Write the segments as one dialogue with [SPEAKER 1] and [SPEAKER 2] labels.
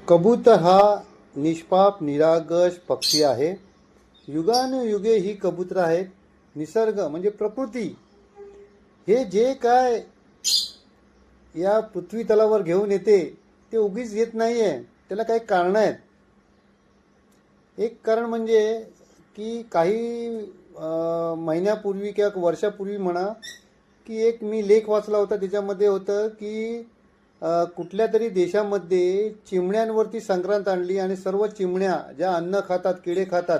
[SPEAKER 1] कबूतर हा निष्पाप निरागस पक्षी आहे. युगानुयुगे ही कबूतर आहेत. निसर्ग म्हणजे प्रकृती हे जे काय या पृथ्वी तलावर घेऊन येते ते उगीच येत नाही आहे. त्याला काही कारणं आहेत. एक कारण म्हणजे की काही महिन्यापूर्वी किंवा वर्षापूर्वी म्हणा की एक मी लेख वाचला होता. त्याच्यामध्ये होतं की कुठल्या तरी देशामध्ये चिमण्यांवरती संक्रांत आणली आणि सर्व चिमण्या ज्या अन्न खातात, किडे खातात,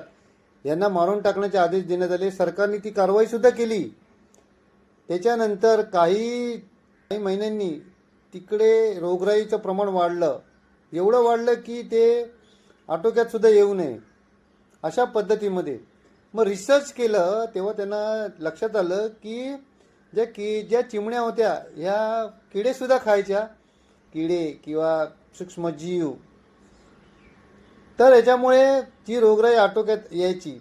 [SPEAKER 1] यांना मारून टाकण्याचे आदेश देण्यात आले. सरकारने ती कारवाईसुद्धा केली. त्याच्यानंतर काही महिन्यांनी तिकडे रोगराईचं प्रमाण वाढलं. एवढं वाढलं की ते आटोक्यात सुद्धा येऊ नये अशा पद्धतीमध्ये मग रिसर्च केलं. तेव्हा त्यांना लक्षात आलं की ज्या चिमण्या होत्या ह्या किडेसुद्धा खायच्या, किडे किंवा सूक्ष्मजीव. तर याच्यामुळे ती रोगराई आटोक्यात यायची.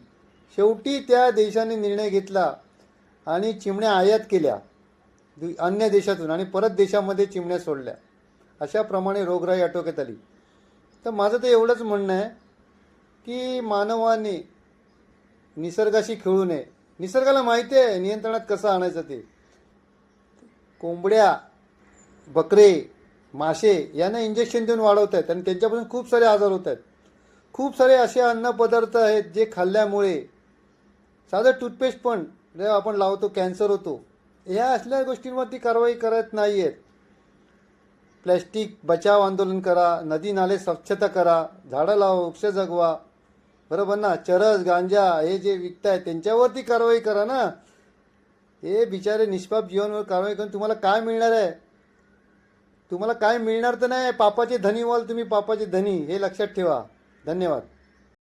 [SPEAKER 1] शेवटी त्या देशाने निर्णय घेतला आणि चिमण्या आयात केल्या अन्य देशातून आणि परत देशामध्ये चिमण्या सोडल्या. अशाप्रमाणे रोगराई आटोक्यात आली. तर माझं तर एवढंच म्हणणं आहे की मानवाने निसर्गाशी खेळू नये. निसर्गाला माहिती आहे नियंत्रणात कसं आणायचं ते. कोंबड्या, बकरे, मासे यांना इंजेक्शन देऊन वाढवत आहेत आणि त्यांच्यापासून खूप सारे आजार होत आहेत. खूप सारे असे अन्नपदार्थ आहेत जे खाल्ल्यामुळे साधं टूथपेस्ट पण जेव्हा आपण लावतो कॅन्सर होतो. ह्या असल्या गोष्टींवरती कारवाई करत नाही आहेत. प्लॅस्टिक बचाव आंदोलन करा, नदी नाले स्वच्छता करा, झाडं लावा, वृक्ष जगवा. बरोबर ना. चरस गांजा हे जे विकतायत त्यांच्यावरती कारवाई करा ना. हे बिचारे निष्पाप जीवनावर कारवाई करून तुम्हाला काय मिळणार आहे? तुम्हाला काय मिळणार तर नाही. पापाचे धनी व्हाल तुम्ही, पापाचे धनी. हे लक्षात ठेवा. धन्यवाद.